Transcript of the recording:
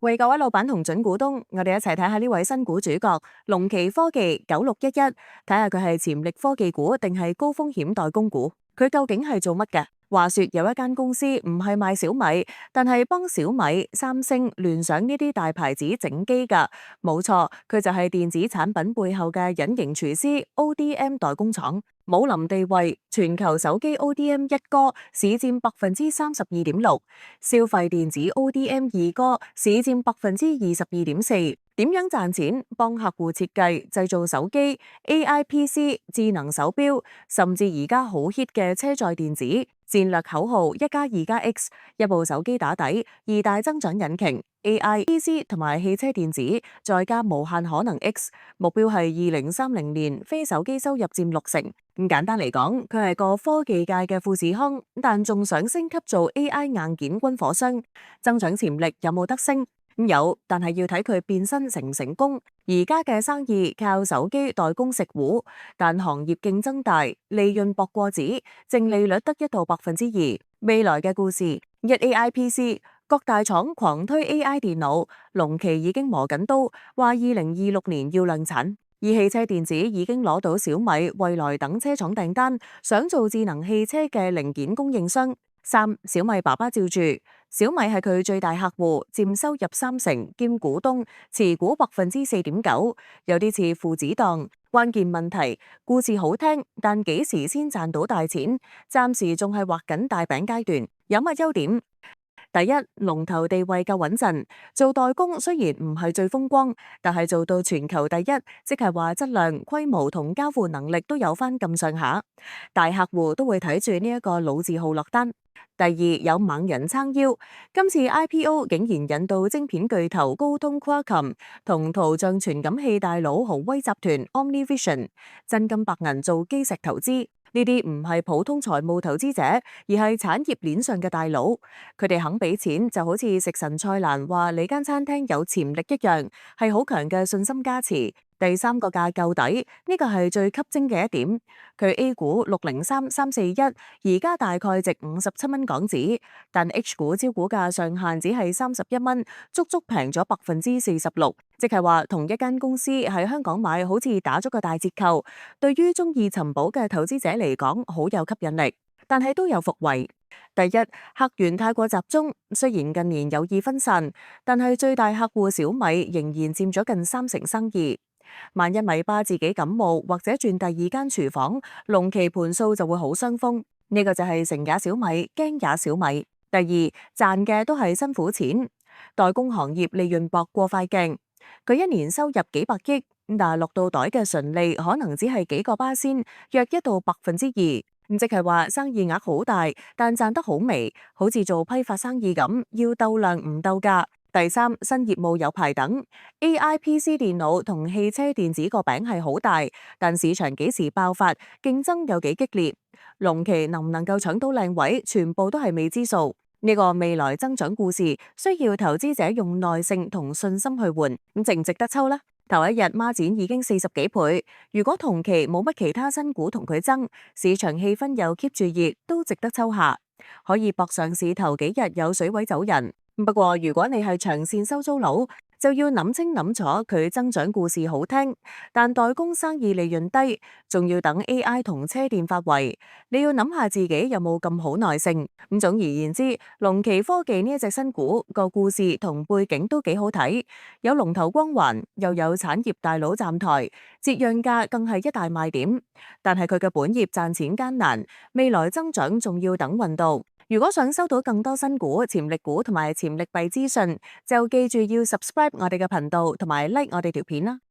為各位老闆同準股東，我哋一齊睇下呢位新股主角龍奇科技9611，睇下佢係潛力科技股定係高風險代工股？佢究竟係做乜嘅？話說有一間公司唔係賣小米，但係幫小米、三星、聯想呢啲大牌子整機㗎。冇錯，佢就係電子產品背後嘅隱形廚師 ODM 代工廠。武林地位，全球手機 ODM 一哥，市佔32.6%，消費電子 ODM 二哥，市佔22.4%。點樣賺錢？幫客戶設計、製造手機、AI PC、智能手錶，甚至而家好 hit 嘅車載電子。戰略口號1+2+X，一部手機打底2大增長引擎 AI、PC 同埋汽車電子，再加無限可能 X， 目標係2030年非手機收入佔60%。咁簡單嚟講，佢係個科技界嘅富士康，但仲想升級做 AI 硬件軍火商，增長潛力有冇得升？有，但係要睇佢變身成唔成功。而家嘅生意靠手機代工食糊，但行業競爭大，利潤薄過紙，淨利率得1到2%。未來嘅故事，AI PC，各大廠狂推 AI 電腦，龍奇已經磨緊刀，話2026年要量產。而汽車電子已經攞到小米、蔚來等車廠訂單，想做智能汽車嘅零件供應商。3. 小米爸爸照住，小米係佢最大客戶，佔收入30%，兼股東，持股4.9%，有啲似父子檔。關鍵問題，故事好聽，但幾時先賺到大錢？暫時仲係畫緊大餅階段。有乜優點？第一，龍頭地位夠穩陣，做代工雖然唔係最風光，但係做到全球第一，即係話質量、規模同交付能力都有翻咁上下，大客戶都會睇住呢一個老字號落單。第二，有猛人撐腰，今次 IPO 竟然引到晶片巨頭高通 Qualcomm 同圖像傳感器大佬豪威集團 OmniVision 真金白銀做基石投資。呢啲唔係普通財務投資者，而係產業鏈上嘅大佬。佢哋肯俾錢，就好似食神蔡瀾話你間餐廳有潛力一樣，係好強嘅信心加持。第三個價夠抵，呢個係最吸睛嘅一點。佢 A 股603341，而家大概值57蚊港紙，但 H 股招股價上限只係31蚊，足足平咗46%。即係話同一間公司喺香港買，好似打咗個大折扣。對於中意尋寶嘅投資者嚟講，好有吸引力，但係都有伏圍。第一，客源太過集中，雖然近年有意分散，但係最大客戶小米仍然佔咗近30%生意。萬一米巴自己感冒或者轉第二間廚房，龍奇盤數就會好傷風。呢個就係成也小米，驚也小米。第二，賺嘅都係辛苦錢，代工行業利潤薄過塊鏡。佢一年收入幾百億，但係落到袋嘅純利可能只係幾個巴仙，約1到2%。即係話生意額好大，但賺得好微，好似做批發生意咁，要鬥量唔鬥價。第三，新業務有排等 ，AI PC 電腦同汽車電子個餅係好大，但市場幾時爆發，競爭有幾激烈，龍奇能唔能夠搶到靚位，全部都係未知數。呢個未來增長故事需要投資者用耐性同信心去換，咁值唔值得抽呢？頭一日孖展已經40幾倍，如果同期冇乜其他新股同佢爭，市場氣氛又 keep 住熱，都值得抽下，可以搏上市頭幾日有水位走人。不過如果你係長線收租佬，就要諗清諗楚佢增長故事好聽，但代工生意利潤低，仲要等 AI 同車電發圍，你要諗下自己有冇咁好耐性。咁總而言之，龍奇科技呢一隻新股個故事同背景都幾好睇，有龍頭光環，又有產業大佬站台，折讓價更係一大賣點。但係佢嘅本業賺錢艱難，未來增長仲要等運到。如果想收到更多新股、潛力股同埋潛力幣資訊，就記住要 subscribe 我哋嘅頻道同埋 like 我哋條片啦。